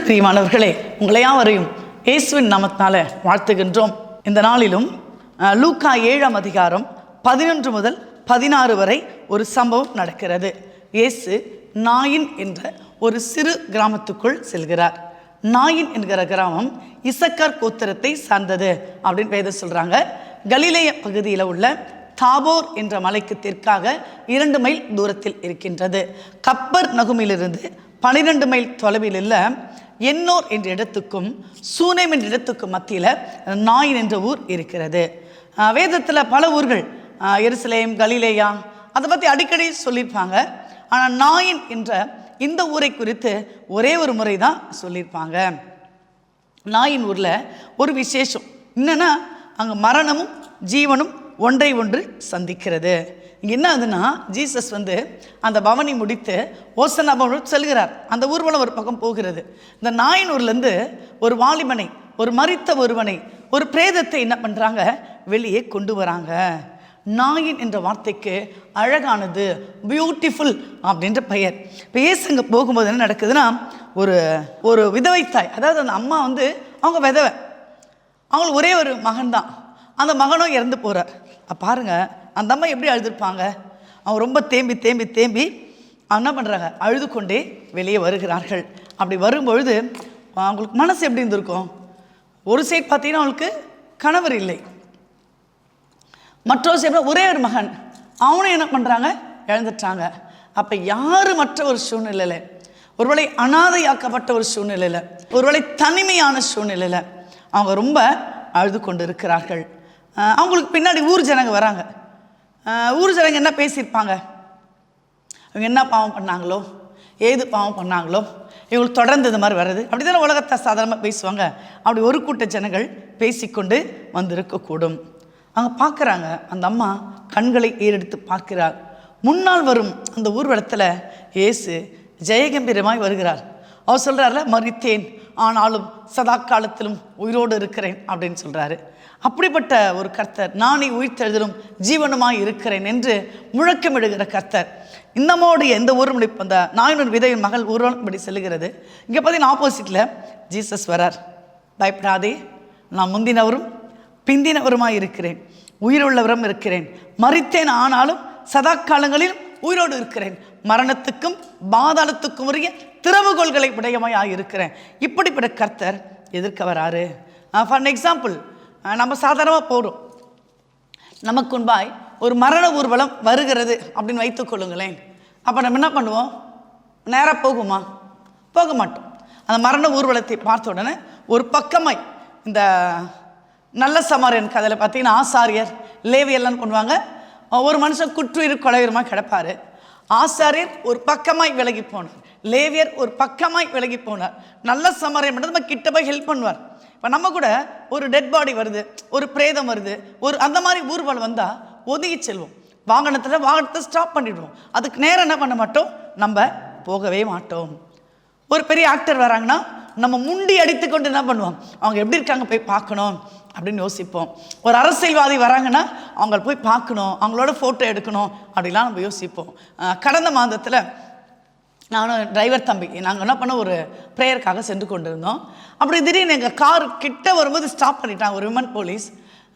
கிறிஸ்துவில் பிரியமானவர்களே, உங்களை யாவரையும் இயேசுவின் நாமத்தினால வாழ்த்துகின்றோம். இந்த நாளிலும் லூக்கா 7ஆம் அதிகாரம் 11 முதல் 16 வரை ஒரு சம்பவம் நடக்கிறது. இயேசு நாயின் என்ற ஒரு சிறு கிராமத்துக்குள் செல்கிறார். நாயின் என்கிற கிராமம் இசக்கார் கோத்திரத்தை சார்ந்தது அப்படின்னு வேதம் சொல்றாங்க. கலிலேய பகுதியில் உள்ள தாபோர் என்ற மலைக்கு தெற்காக 2 மைல் தூரத்தில் இருக்கின்றது. கப்பர் நகுமிலிருந்து 12 மைல் தொலைவில் உள்ள எண்ணோர் என்ற இடத்துக்கும் சூனேம் என்ற இடத்துக்கும் மத்தியில் நாயின் என்ற ஊர் இருக்கிறது. வேதத்தில் பல ஊர்கள், எருசலேம், கலிலேயா, அதை பற்றி அடிக்கடி சொல்லியிருப்பாங்க. ஆனால் நாயின் என்ற இந்த ஊரை குறித்து ஒரே ஒரு முறை தான் சொல்லியிருப்பாங்க. நாயின் ஊரில் ஒரு விசேஷம் என்னன்னா, அங்கே மரணமும் ஜீவனும் ஒன்றை ஒன்று சந்திக்கிறது. இங்கே என்ன ஆகுதுன்னா, ஜீசஸ் அந்த பவனி முடித்து ஓசன்னா பவன் செல்கிறார். அந்த ஊர்வலம் ஒரு பக்கம் போகிறது. இந்த நாயின் ஊர்லேருந்து ஒரு வாலிபனை, ஒரு மரித்த ஒருவனை, ஒரு பிரேதத்தை என்ன பண்ணுறாங்க, வெளியே கொண்டு வராங்க. நாயின் என்ற வார்த்தைக்கு அழகானது, பியூட்டிஃபுல் அப்படின்ற பெயர். இப்போ இயேசு அங்கே போகும்போது என்ன நடக்குதுன்னா, ஒரு விதவை தாய், அதாவது அந்த அம்மா அவங்க விதவை, அவங்களுக்கு ஒரே ஒரு மகன் தான். அந்த மகனும் இறந்து போகிறார். பாருங்க, அந்த அம்மா எப்படி அழுதுருப்பாங்க. அவங்க ரொம்ப தேம்பி தேம்பி தேம்பி என்ன பண்ணுறாங்க, அழுது கொண்டே வெளியே வருகிறார்கள். அப்படி வரும்பொழுது அவங்களுக்கு மனசு எப்படி இருந்திருக்கும்? ஒரு சைடு பார்த்தீங்கன்னா அவங்களுக்கு கணவர் இல்லை, மற்றொரு சைடு ஒரே ஒரு மகன், அவனும் என்ன பண்ணுறாங்க, இழந்துட்டாங்க. அப்போ யார் மற்ற ஒரு சூழ்நிலையில், ஒருவேளை அனாதையாக்கப்பட்ட ஒரு சூழ்நிலையில், ஒருவேளை தனிமையான சூழ்நிலையில் அவங்க ரொம்ப அழுது கொண்டு இருக்கிறார்கள். அவங்களுக்கு பின்னாடி ஊர் ஜனங்க வராங்க. ஊர் ஜனங்க என்ன பேசியிருப்பாங்க, அவங்க என்ன பாவம் பண்ணாங்களோ, ஏது பாவம் பண்ணாங்களோ, இவங்களுக்கு தொடர்ந்து இது மாதிரி வர்றது, அப்படி தானே உலகத்தை சாதாரணமாக பேசுவாங்க. அப்படி ஒரு கூட்ட ஜனங்கள் பேசிக்கொண்டு வந்திருக்கக்கூடும். அங்கே பார்க்குறாங்க, அந்த அம்மா கண்களை ஏறெடுத்து பார்க்கிறார். முன்னால் வரும் அந்த ஊர்வலத்தில் இயேசு ஜெயகம்பீரமாய் வருகிறார். அவர் சொல்கிறார்ல, மரித்தேன் ஆனாலும் சதா காலத்திலும் உயிரோடு இருக்கிறேன் அப்படின்னு சொல்கிறாரு. அப்படிப்பட்ட ஒரு கர்த்தர், நானே உயிர்த்தெழுதலும் ஜீவனுமாய் இருக்கிறேன் என்று முழக்கமிடுகிற கர்த்தர். இன்னமோடு எந்த ஊரும் அந்த நாயினூர் விதையின் மகள் ஊர்வலம் இப்படி செல்லுகிறது. இங்கே பார்த்தீங்கன்னா ஆப்போசிட்டில் ஜீசஸ் வரார். பயப்படாதே, நான் முந்தினவரும் பிந்தினவருமாய் இருக்கிறேன், உயிருள்ளவரும் இருக்கிறேன், மரித்தேன் ஆனாலும் சதா காலங்களில் உயிரோடு இருக்கிறேன், மரணத்துக்கும் பாதாளத்துக்கும் உரிய திறவுகோள்களை உடையமாய் இருக்கிறேன். இப்படிப்பட்ட கர்த்தர் எதிர்க்க வராரு. ஃபார் எக்ஸாம்பிள், நம்ம சாதாரணமாக போகிறோம், நமக்கு முன்பாய் ஒரு மரண ஊர்வலம் வருகிறது அப்படின்னு வைத்துக்கொள்ளுங்களேன். அப்போ நம்ம என்ன பண்ணுவோம், நேராக போகுமா? போக மாட்டோம். அந்த மரண ஊர்வலத்தை பார்த்த உடனே ஒரு பக்கமாய், இந்த நல்ல சமாரியன் கதையில் பார்த்தீங்கன்னா ஆசாரியர் லேவியெல்லாம் பண்ணுவாங்க. ஒரு மனுஷன் குற்றுயிர் கொலையுரமாக கிடப்பார். ஆசாரியர் ஒரு பக்கமாய் விலகி போனார், லேவியர் ஒரு பக்கமாய் விலகி போனார். நல்ல சமாரியன் மட்டும் நம்ம கிட்ட போய் ஹெல்ப் பண்ணுவார். இப்போ நம்ம கூட ஒரு டெட் பாடி வருது, ஒரு பிரேதம் வருது, ஒரு அந்த மாதிரி ஊர்வலம் வந்தால் ஒதுங்கி செல்வோம். வாகனத்தை ஸ்டாப் பண்ணிவிடுவோம். அதுக்கு நேரம் என்ன பண்ண மாட்டோம், நம்ம போகவே மாட்டோம். ஒரு பெரிய ஆக்டர் வராங்கன்னா நம்ம முண்டி அடித்து கொண்டு என்ன பண்ணுவோம், அவங்க எப்படி இருக்காங்க போய் பார்க்கணும் அப்படின்னு யோசிப்போம். ஒரு அரசியல்வாதி வராங்கன்னா அவங்கள போய் பார்க்கணும், அவங்களோட ஃபோட்டோ எடுக்கணும் அப்படிலாம் நம்ம யோசிப்போம். கடந்த மாதத்தில் நானும் டிரைவர் தம்பி நாங்கள் என்ன பண்ண ஒரு ப்ரேயருக்காக சென்று கொண்டு இருந்தோம். அப்படி திடீர்னு எங்கள் கார் கிட்ட வரும்போது ஸ்டாப் பண்ணிட்டாங்க ஒரு விமன் போலீஸ்.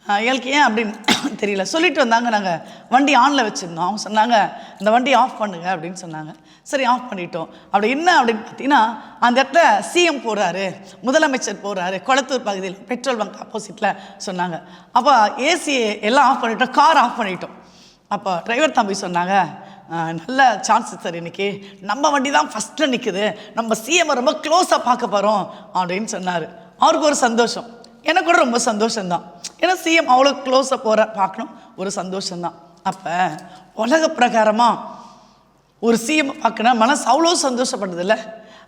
எங்களுக்கு ஏன் அப்படின்னு தெரியல, சொல்லிட்டு வந்தாங்க. நாங்கள் வண்டி ஆனில் வச்சுருந்தோம். அவங்க சொன்னாங்க, இந்த வண்டி ஆஃப் பண்ணுங்க அப்படின்னு சொன்னாங்க. சரி, ஆஃப் பண்ணிட்டோம். அப்படி என்ன அப்படின்னு பார்த்தீங்கன்னா, அந்த இடத்துல சிஎம் போகிறாரு, முதலமைச்சர் போகிறாரு, கொளத்தூர் பகுதியில் பெட்ரோல் பங்க் ஆப்போசிட்டில் சொன்னாங்க. அப்போ ஏசி எல்லாம் ஆஃப் பண்ணிட்டோம், கார் ஆஃப் பண்ணிட்டோம். அப்போ டிரைவர் தம்பி சொன்னாங்க, நல்ல சான்ஸ் சார், இன்னைக்கு நம்ம வண்டி தான் ஃபஸ்ட்டில் நிற்குது, நம்ம சிஎம் ரொம்ப க்ளோஸாக பார்க்க போகிறோம் அப்படின்னு சொன்னார். அவருக்கு ஒரு சந்தோஷம், எனக்கு கூட ரொம்ப சந்தோஷம்தான். ஏன்னா சிஎம் அவ்வளோ க்ளோஸாக போகிற பார்க்கணும், ஒரு சந்தோஷம்தான். அப்போ உலக பிரகாரமாக ஒரு சிஎம் பார்க்கணும் மனசு அவ்வளோ சந்தோஷப்படுது இல்லை?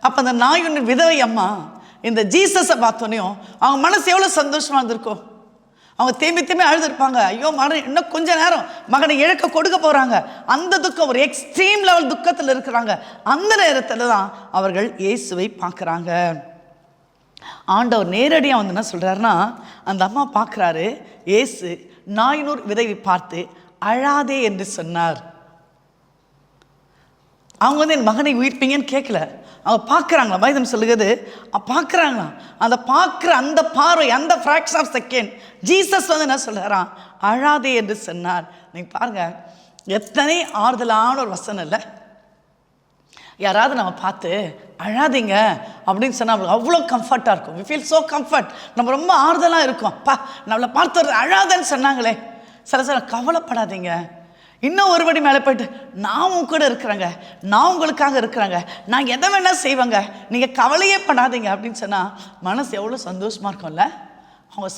அப்போ அந்த நாயின் விதவை அம்மா இந்த ஜீசஸை பார்த்தோன்னையும் அவங்க மனசு எவ்வளோ சந்தோஷமாக இருந்திருக்கும். அவங்க தேம்பி தேம்பி அழுதுருப்பாங்க, ஐயோ மகன் இன்னும் கொஞ்ச நேரம் மகனை இழக்க கொடுக்க போகிறாங்க. அந்த துக்கம், ஒரு எக்ஸ்ட்ரீம் லெவல் துக்கத்தில் இருக்கிறாங்க. அந்த நேரத்தில் தான் அவர்கள் இயேசுவை பார்க்குறாங்க. ஆண்டவர் நேரடியாக என்ன சொல்கிறாருன்னா, அந்த அம்மா பார்க்குறாரு, இயேசு நாயினூர் விதவை பார்த்து அழாதே என்று சொன்னார். அவங்க என் மகனை உயிர்ப்பீங்கன்னு கேட்கல, அவங்க பார்க்குறாங்களா, வேதம் சொல்லுகிறது பார்க்குறாங்களாம். அந்த பார்க்குற அந்த பார்வை, அந்த ஃப்ராக்ஷன் ஆஃப் செகண்ட் ஜீசஸ் வந்து என்ன சொல்கிறாராம், அழாதே என்று சொன்னார். நீங்கள் பாருங்கள், எத்தனை ஆறுதலான ஒரு வசனம் இல்லை? யாராவது நம்ம பார்த்து அழாதீங்க அப்படின்னு சொன்னால் நம்மளுக்கு அவ்வளோ கம்ஃபர்ட்டாக இருக்கும். We feel so comfort. நம்ம ரொம்ப ஆறுதலாக இருக்கும். நம்மளை பார்த்து அழாதன்னு சொன்னாங்களே, சில கவலைப்படாதீங்க, இன்னும் ஒருபடி மேலே போய்ட்டு நான் உங்க கூட இருக்கிறேங்க, நான் உங்களுக்காக இருக்கிறேங்க, நான் எதை வேணால் செய்வேங்க, நீங்கள் கவலையே படாதீங்க அப்படின்னு சொன்னால் மனசு எவ்வளோ சந்தோஷமாக இருக்கும்ல.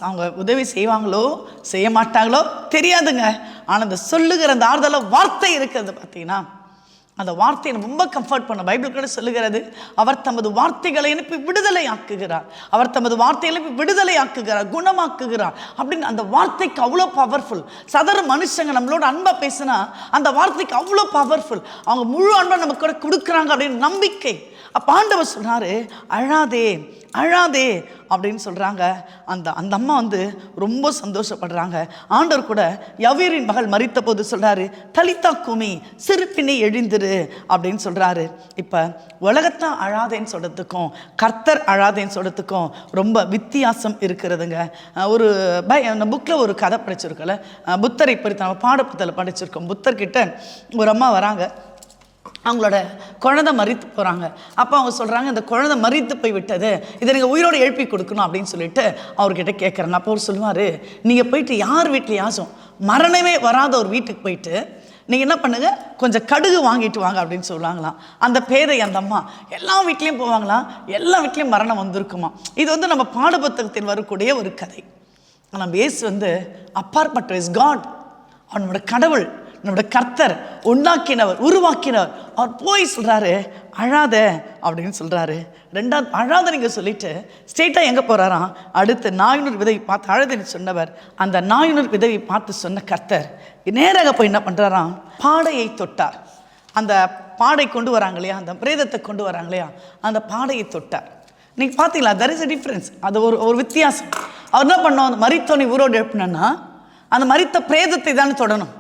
அவங்க உதவி செய்வாங்களோ செய்ய மாட்டாங்களோ தெரியாதுங்க. ஆனால் இந்த சொல்லுகிற அந்த ஆறுதல வார்த்தை இருக்கிறது பார்த்தீங்கன்னா, அந்த வார்த்தையை ரொம்ப கம்ஃபர்ட் பண்ண பைபிள் கூட சொல்லுகிறது, அவர் தமது வார்த்தைகளை அனுப்பி விடுதலை ஆக்குகிறார், அவர் தமது வார்த்தைகளை அனுப்பி விடுதலை ஆக்குகிறார், குணமாக்குகிறார் அப்படின்னு. அந்த வார்த்தைக்கு அவ்வளோ பவர்ஃபுல். சாதாரண மனுஷங்க நம்மளோட அன்பை பேசினா அந்த வார்த்தைக்கு அவ்வளோ பவர்ஃபுல். அவங்க முழு அன்பை நமக்கு கூட கொடுக்குறாங்க அப்படின்னு நம்பிக்கை. அப்போ ஆண்டவர் சொல்கிறாரு, அழாதே அழாதே அப்படின்னு சொல்கிறாங்க. அந்த அம்மா வந்து ரொம்ப சந்தோஷப்படுறாங்க. ஆண்டவர் கூட யவீரின் மகள் மரித்த போது சொல்கிறாரு, தலித்தா குமி, சிறுப்பினை எழுந்திரு அப்படின்னு சொல்கிறாரு. இப்போ உலகத்தான் அழாதேன்னு சொல்கிறதுக்கும் கர்த்தர் அழாதேன்னு சொல்கிறதுக்கும் ரொம்ப வித்தியாசம் இருக்கிறதுங்க. ஒரு புக்கில் ஒரு கதை படிச்சிருக்கல, புத்தரை பற்றி நம்ம பாடப்புத்தலை படிச்சிருக்கோம். புத்தர்கிட்ட ஒரு அம்மா வராங்க, அவங்களோட குழந்தை மரித்து போகிறாங்க. அப்போ அவங்க சொல்கிறாங்க, இந்த குழந்தை மரித்து போய் விட்டது, இதை நீங்கள் உயிரோடு எழுப்பி கொடுக்கணும் அப்படின்னு சொல்லிட்டு அவர்கிட்ட கேட்குறாங்க. அப்போ அவர் சொல்லுவார், நீங்கள் போயிட்டு யார் வீட்லையாச்சும் மரணமே வராத ஒரு வீட்டுக்கு போயிட்டு நீங்கள் என்ன பண்ணுங்க, கொஞ்சம் கடுகு வாங்கிட்டு வாங்க அப்படின்னு சொல்லுவாங்களாம். அந்த பேதை அந்த அம்மா எல்லா வீட்லேயும் போவாங்களாம், எல்லா வீட்லேயும் மரணம் வந்திருக்குமா. இது வந்து நம்ம பாடப்புத்தகத்தில் வரக்கூடிய ஒரு கதை. நம்ம இயேசு வந்து அப்பாற்பட்ட இஸ் காட், அவனோட கடவுள், நம்முடைய கர்த்தர், உண்டாக்கினவர், உருவாக்கினவர். அவர் போய் சொல்கிறாரு அழாத அப்படின்னு சொல்கிறாரு. ரெண்டாவது அழாத நீங்கள் சொல்லிட்டு ஸ்ட்ரெயிட்டாக எங்கே போகிறாராம், அடுத்து நாயினூர் விதவி பார்த்து அழுதுன்னு சொன்னவர், அந்த நாயினூர் விதவி பார்த்து சொன்ன கர்த்தர் நேராக போய் என்ன பண்ணுறாராம், பாடையை தொட்டார். அந்த பாடை கொண்டு வராங்க இல்லையா, அந்த பிரேதத்தை கொண்டு வராங்க இல்லையா, அந்த பாடையை தொட்டார். நீங்கள் பார்த்தீங்களா, தெர் இஸ் அ டிஃப்ரென்ஸ். அது ஒரு வித்தியாசம். அவர் என்ன பண்ணோம், அந்த மரித்தோனை ஊரோடு எழுப்பினா அந்த மரித்த பிரேதத்தை தானே தொடணும்,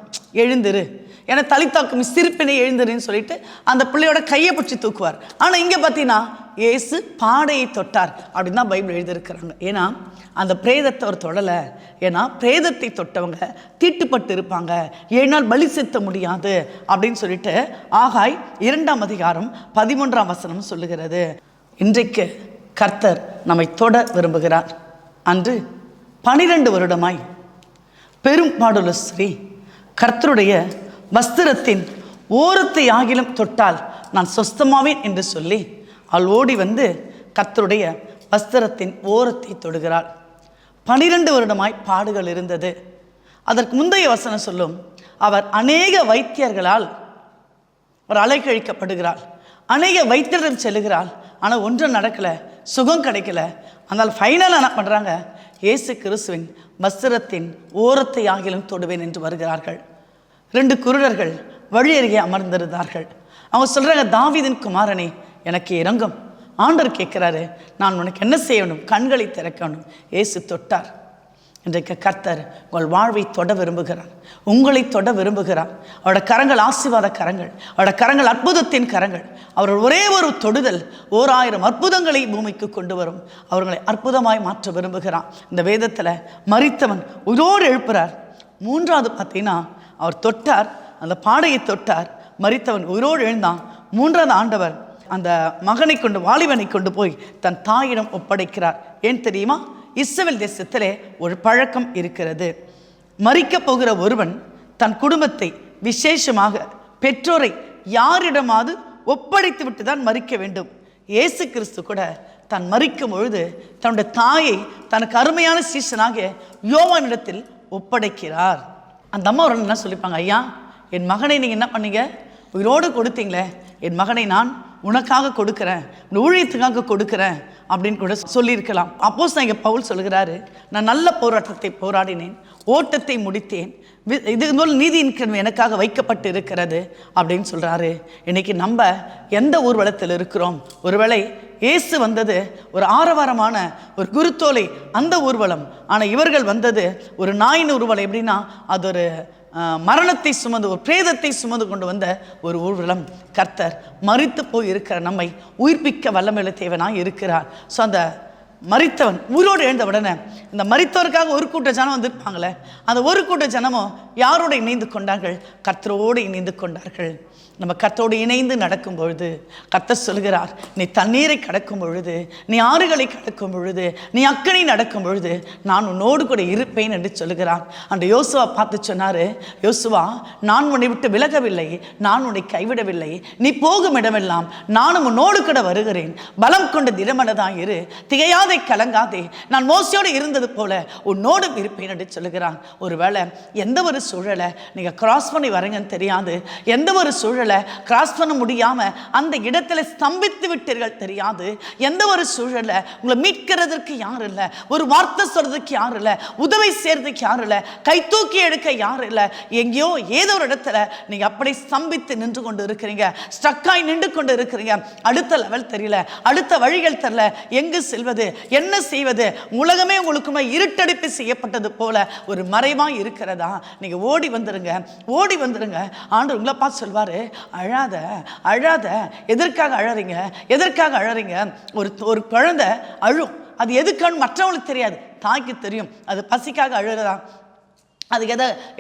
எழுந்திரு, ஏன்னா தலித்தாக்கும் சிரிப்பினை எழுந்திருன்னு சொல்லிட்டு அந்த பிள்ளையோட கையை பிடிச்சி தூக்குவார். ஆனால் இங்கே பார்த்தீங்கன்னா இயேசு பாடையை தொட்டார் அப்படின்னு தான் பைபிள் எழுதியிருக்கிறாங்க. ஏன்னா அந்த பிரேதத்தை அவர் தொடலை. ஏன்னா பிரேதத்தை தொட்டவங்க தீட்டுப்பட்டு இருப்பாங்க, 7 நாள் பலி செலுத்த முடியாது அப்படின்னு சொல்லிட்டு ஆகாய் 2ஆம் அதிகாரம் 13ஆம் வசனம் சொல்லுகிறது. இன்றைக்கு கர்த்தர் நம்மை தொட விரும்புகிறார். அன்று 12 வருடமாய் பெரும் பாடுள்ள ஸ்ரீ கர்த்தருடைய வஸ்திரத்தின் ஓரத்தை ஆகிலும் தொட்டால் நான் சொஸ்தமாவேன் என்று சொல்லி அவள் ஓடி வந்து கர்த்தருடைய வஸ்திரத்தின் ஓரத்தை தொடுகிறாள். 12 வருடமாய் பாடுகள் இருந்தது. அதற்கு முந்தைய வசனம் சொல்லும், அவர் அநேக வைத்தியர்களால் அவர் அலைக்கழிக்கப்படுகிறாள், அநேக வைத்தியரிடம் செல்லுகிறாள், ஆனால் ஒன்றும் நடக்கலை, சுகம் கிடைக்கல. அதனால் ஃபைனலாக என்ன பண்ணுறாங்க, இயேசு கிறிஸ்துவின் வஸ்திரத்தின் ஓரத்தை ஆகிலும் தொடுவேன் என்று வருகிறார்கள். 2 குருடர்கள் வழி அருகே அமர்ந்திருந்தார்கள். அவங்க சொல்கிறாங்க, தாவீதின் குமாரனே எனக்கு இரங்கும். ஆண்டவர் கேட்குறாரு, நான் உனக்கு என்ன செய்ய வேண்டும், கண்களை திறக்க வேண்டும். இயேசு தொட்டார். இன்றைக்கு கர்த்தர் உங்கள் வாழ்வை தொட விரும்புகிறார், உங்களை தொட விரும்புகிறார். அவரோட கரங்கள் ஆசீர்வாத கரங்கள், அவரோட கரங்கள் அற்புதத்தின் கரங்கள். அவர் ஒரே ஒரு தொடுதல் 1000 அற்புதங்களை பூமிக்கு கொண்டு வரும். அவர்களை அற்புதமாய் மாற்ற விரும்புகிறான். இந்த வேதத்தில் மரித்தவன் உயிரோடு எழுப்புறார். 3வது பார்த்தீங்கன்னா அவர் தொட்டார், அந்த பாடையை தொட்டார், மரித்தவன் உயிரோடு எழுந்தான். 3வது ஆண்டவர் அந்த மகனை கொண்டு, வாலிபனை கொண்டு போய் தன் தாயிடம் ஒப்படைக்கிறார். ஏன் தெரியுமா, இஸ்ரவேல் தேசத்திலே ஒரு பழக்கம் இருக்கிறது. மரிக்க போகிற ஒருவன் தன் குடும்பத்தை, விசேஷமாக பெற்றோரை யாரிடமாவது ஒப்படைத்து விட்டு தான் மரிக்க வேண்டும். இயேசு கிறிஸ்து கூட தான் மரிக்கும் பொழுது தன்னுடைய தாயை தனக்கு அருமையான சீசனாக யோவானிடத்தில் ஒப்படைக்கிறார். அந்த அம்மா அவர்கள் என்ன சொல்லிப்பாங்க, ஐயா என் மகனை நீங்கள் என்ன பண்ணீங்க, உயிரோடு கொடுத்தீங்களே, என் மகனை நான் உனக்காக கொடுக்குறேன், ஊழியத்துக்காக கொடுக்குறேன் அப்படின்னு கூட சொல்லியிருக்கலாம். அப்போஸ்தலனாகிய பவுல் சொல்கிறாரு, நான் நல்ல போராட்டத்தை போராடினேன், ஓட்டத்தை முடித்தேன், இது போல் நீதியின் கனவு எனக்காக வைக்கப்பட்டு இருக்கிறது அப்படின்னு சொல்கிறாரு. இன்றைக்கி நம்ம எந்த ஊர்வலத்தில் இருக்கிறோம்? ஒருவேளை இயேசு வந்தது ஒரு ஆரவாரமான ஒரு குருத்தோலை அந்த ஊர்வலம், ஆனால் இவர்கள் வந்தது ஒரு நாயின் ஊர்வலம். எப்படின்னா அது ஒரு மரணத்தை சுமந்து ஒரு பிரேதத்தை சுமந்து கொண்டு வந்த ஒரு ஊர்வலம். கர்த்தர் மரித்து போய் இருக்கிற நம்மை உயிர்ப்பிக்க வல்லமையுள்ள தேவனாய் இருக்கிறார். ஸோ அந்த மரித்தவன் உயிரோடு எழுந்த உடனே இந்த மரித்தவருக்காக ஒரு கூட்ட ஜனம் வந்திருப்பாங்களே, அந்த ஒரு கூட்ட ஜனமும் யாரோடு இணைந்து கொண்டார்கள்? கர்த்தரோடு இணைந்து கொண்டார்கள். நம்ம கர்த்தரோடு இணைந்து நடக்கும் பொழுது கர்த்தர் சொல்கிறார், நீ தண்ணீரை கடக்கும் பொழுது, நீ ஆறுகளை கடக்கும் பொழுது, நீ அக்கனை நடக்கும் பொழுது நான் உன்னோடு கூட இருப்பேன் என்று சொல்கிறார். அந்த யோசுவா பார்த்து சொன்னார், யோசுவா, நான் உன்னை விட்டு விலகவில்லை, நான் உன்னை கைவிடவில்லை, நீ போகும் இடமெல்லாம் நானும் உன்னோடு கூட வருகிறேன், பலம் கொண்ட திடமனதான் இரு, திகையாதே, கலங்காதே, நான் மோசையோடு இருந்தது போல உன்னோடு இருப்பேன் என்று சொல்கிறான். ஒருவேளை எந்த ஒரு சூழலை நீங்கள் கிராஸ் பண்ணி வரீங்கன்னு தெரியாது, எந்த ஒரு சூழலை கிராஸ் பண்ண முடியாம அந்த இடத்துல ஸ்தம்பித்து விட்டீர்கள் தெரியாது, எந்த ஒரு சூழலை உங்களை மீட்கிறதுக்கு யாரும் இல்லை, ஒரு வார்த்தை சொல்றதுக்கு யாரும் இல்லை, உதவி செய்யறதுக்கு யாரும் இல்லை, கை தூக்கி எடுக்க யாரும் இல்லை, எங்கேயோ ஏதோ ஒரு இடத்துல நீங்க அப்படி ஸ்தம்பித்து நின்று கொண்டு இருக்கிறீங்க, ஸ்ட்ரக்காய் நின்று கொண்டு இருக்கிறீங்க, அடுத்த லெவல் தெரியல, அடுத்த வழிகள் தெரியல, எங்கு செல்வது, என்ன செய்வது, உலகமே உங்களுக்குமே இருட்டடிப்பு செய்யப்பட்டது போல ஒரு மறைவாய் இருக்கிறதா? நீங்க ஓடி வந்துருங்க, ஓடி வந்துருங்க. ஆண்டவர் உங்களை பார்த்து சொல்வாரு, அழாத அழாத. எதற்காக அழறீங்க? எதற்காக அழறீங்க? ஒரு குழந்தை அழும், அது எதுக்கான்னு மற்றவங்களுக்கு தெரியாது, தாய்க்கு தெரியும். அது பசிக்காக அழுகிறதா, அதுக்கு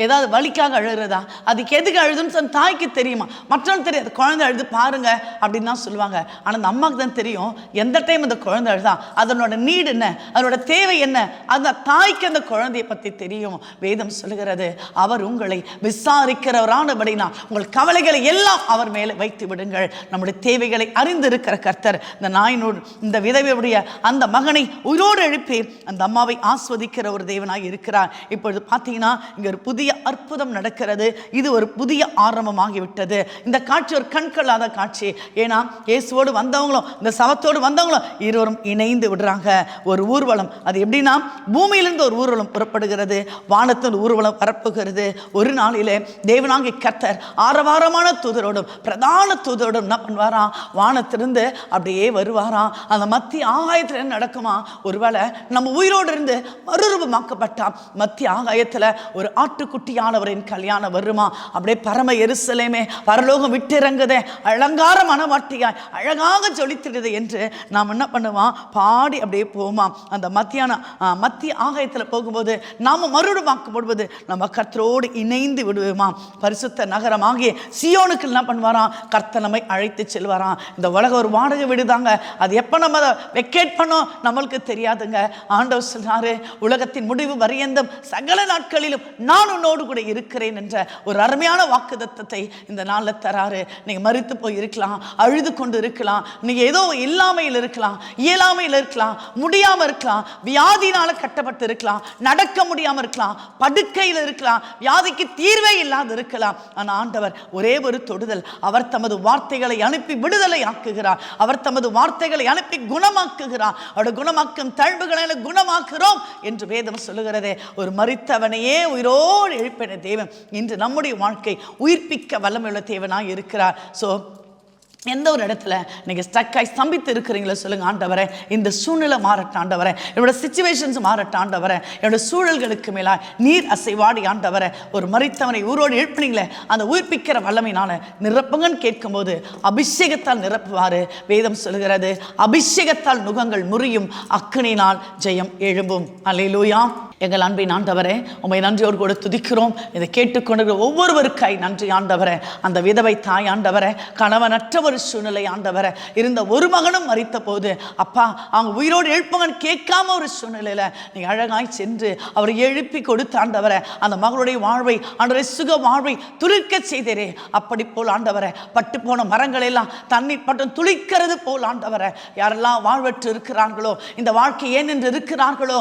ஏதாவது வலிக்காக அழுகிறதா, அதுக்கு எதுக்கு அழுதுன்னு சொன்ன தாய்க்கு தெரியுமா? மற்றவங்களுக்கு தெரியாது. குழந்தை அழுது பாருங்க அப்படின்னு தான் சொல்லுவாங்க. ஆனால் அந்த அம்மாவுக்கு தான் தெரியும் எந்த டைம் அந்த குழந்தை அழுதா, அதனோட நீடு என்ன, அதனோட தேவை என்ன, அந்த தாய்க்கு அந்த குழந்தையை பற்றி தெரியும். வேதம் சொல்லுகிறது, அவர் உங்களை விசாரிக்கிறவரானபடினா உங்கள் கவலைகளை எல்லாம் அவர் மேலே வைத்து விடுங்கள். நம்முடைய தேவைகளை அறிந்திருக்கிற கர்த்தர் இந்த நாயினோடு இந்த விதவையுடைய அந்த மகனை உயிரோடு எழுப்பி அந்த அம்மாவை ஆஸ்வதிக்கிற ஒரு தேவனாய் இருக்கிறார். இப்பொழுது பார்த்தீங்கன்னா இங்க ஒரு புதிய அற்புதம் நடக்கிறது. இது ஒரு புதிய ஆரம்பமாகிவிட்டது. இந்த காட்சி ஒரு கண்கொள்ளாத காட்சி. ஏன்னா இயேசுவோடு வந்தவங்களும் இந்த சவத்தோடு வந்தவங்களும் இருவரும் இணைந்து விடுறாங்க. ஒரு ஊர்வலம், அது எப்படின்னா பூமியிலிருந்து ஒரு ஊர்வலம் புறப்படுகிறது, வானத்தில் ஊர்வலம் பரப்புகிறது. ஒரு நாளிலே தேவனாகிய கர்த்தர் ஆரவாரமான தூதரோடும் பிரதான தூதரோடும் என்ன பண்ணுவாராம், வானத்திலிருந்து அப்படியே வருவாராம். அந்த மத்திய ஆகாயத்தில் என்ன நடக்குமா? ஒருவேளை நம்ம உயிரோடு இருந்து மறுரூபமாக்கப்பட்டா மத்திய ஆகாயத்தில் ஒரு ஆட்டுக்குட்டியானவரின் கல்யாணம் வருமா? அப்படியே பரம எருசலேமே பரலோகம் விட்டிறங்குதே, அலங்கார மனவாட்டியாய் அழகாக ஜொலித்திடுது என்று நாம் என்ன பண்ணுவோம், பாடி அப்படியே போமா. அந்த மத்திய ஆகாயத்தில் போகும்போது நாம் மறுரூபமாக்கப்படுவது நம்ம கர்த்தரோடு இணைந்து விடுவோமா. பரிசுத்த நகரமாகிய சியோனுக்கு என்ன பண்ணுவாராம், கர்த்தர் நம்மை அழைத்து செல்வாராம். இந்த உலகம் ஒரு வாடகை விடுதாங்க, அது எப்போ நம்ம அதை வெக்கேட் பண்ணோம் நம்மளுக்கு தெரியாதுங்க. ஆண்டவர் சொல்றாரு, உலகத்தின் முடிவு பரியந்தம் சகல நாட்களிலும் நான் உன்னோடு கூட இருக்கிறேன் என்ற ஒரு அருமையான வாக்குத்தத்தத்தை இந்த நாளில் தராரு. நீங்க மரித்து போய் இருக்கலாம், அழுது கொண்டு இருக்கலாம், நீங்க ஏதோ இல்லாமையில் இருக்கலாம், இயலாமையில் இருக்கலாம், முடியாம இருக்கலாம், வியாதினால கட்டப்பட்டு இருக்கலாம், நடக்க முடியாம இருக்கலாம், படுக்கையில் இருக்கலாம், வியாதிக்கு தீர்வே இல்லாது இருக்கலாம். ஆனால் ஆண்டவர் ஒரே ஒரு தொடுதல், அவர் தமது வார்த்தைகளை அனுப்பி விடுதலை ஆக்குகிறார், அவர் தமது வார்த்தைகளை அனுப்பி குணமாக்குகிறார். அவருடைய குணமாக்கும் தழும்புகளை குணமாக்குறோம் என்று வேதம் சொல்லுகிறதே. ஒரு மரித்தவனையே உயிரோடு எழுப்பின தேவன் இன்று நம்முடைய வாழ்க்கை உயிர்ப்பிக்க வல்லமையுள்ள தேவனாய் இருக்கிறார். ஸோ எந்த ஒரு இடத்துல நீங்கள் ஸ்டக்காய் ஸ்தம்பித்து இருக்கிறீங்களோ சொல்லுங்கள், ஆண்டவரே இந்த சூழ்நிலை மாறட்ட ஆண்டவரே, என்னோட சிச்சுவேஷன்ஸ் மாறட்ட ஆண்டவரே, என்னோட சூழல்களுக்கு மேலாய் நீர் அசைவாடி ஆண்டவரே. ஒரு மரித்தவனை ஊரோடு எழுப்பினீங்களே, அந்த உயிர்ப்பிக்கிற வல்லமையினால நிரப்புங்கன்னு கேட்கும்போது அபிஷேகத்தால் நிரப்புவார். வேதம் சொல்கிறது, அபிஷேகத்தால் நுகங்கள் முறியும், அக்கினியினால் ஜெயம் எழும்பும். அல்லேலூயா. எங்கள் அன்பின் ஆண்டவரே, உம்மை நன்றியோடு கூட துதிக்கிறோம். இதை கேட்டுக்கொண்டு ஒவ்வொருவருக்காய் நன்றி ஆண்டவரே. அந்த விதவை தாய் ஆண்டவரே, கணவனற்ற ஒரு சூழ்நிலை ஆண்டவரே, இருந்த ஒரு மகனும் மரித்த போது அப்பா அவங்க உயிரோடு எழுப்புங்கன்னு கேட்காம ஒரு சூழ்நிலையில நீங்க அழகாய் சென்று அவரை எழுப்பி கொடுத்த ஆண்டவரே, அந்த மகளுடைய வாழ்வை ஆண்டவரே சுக வாழ்வை துளிர்க்க செய்தரே. அப்படி போல் ஆண்டவரே, பட்டு போன மரங்கள் எல்லாம் தண்ணீர் பட்டம் துளிக்கிறது போல் ஆண்டவரே, யாரெல்லாம் வாழ்வற்று இருக்கிறார்களோ, இந்த வாழ்க்கை ஏன் என்று இருக்கிறார்களோ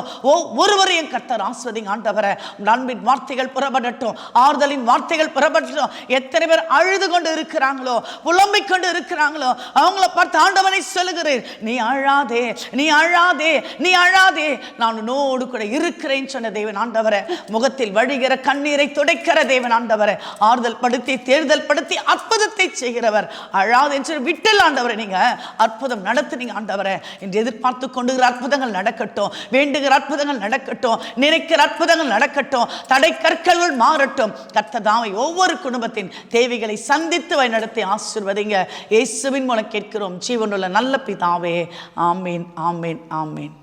ஒருவரையும் கர்த்தர் ஆஸ்வதிங்க ஆண்டவரே. அன்பின் வார்த்தைகள் புறப்படட்டும், ஆறுதலின் வார்த்தைகள் புறப்படட்டும். எத்தனை பேர் அழுது கொண்டு இருக்கிறாங்களோ, புலம்பிக் கொண்டு இருக்கிறாங்களோ, அவங்கள பார்த்து ஆண்டவனை சொல்லுகிறேன், நீ அழாதே, நீ அழாதே, நீ அழாதே, நான் உன்னோடு கூட இருக்கிறேன் சொன்ன தேவன் ஆண்டவரே. முகத்தில் வழிகிற கண்ணீரை துடைக்கிற தேவன் ஆண்டவரே. ஆறுதல் படுத்தி தேர்தல் படுத்தி அற்புதத்தை செய்கிறவர். அழாதே என்று விட்டல் ஆண்டவரே, நீங்க அற்புதம் நடத்துனீங்க ஆண்டவரே. இன்று எதிர்பார்த்து கொண்டுகிற அற்புதங்கள் நடக்கட்டும், வேண்டுகிற அற்புதங்கள் நடக்கட்டும். நினைக்கிற அற்புதங்கள் நடக்கட்டும், தடை கற்கள் மாறட்டும். கர்த்தர் தாமே ஒவ்வொரு குடும்பத்தின் தேவைகளை சந்தித்து வழிநடத்தி ஆசீர்வதிங்க. இயேசுவின் மூலம் கேட்கிறோம் ஜீவனுள்ள நல்ல பிதாவே. ஆமீன், ஆமீன், ஆமீன்.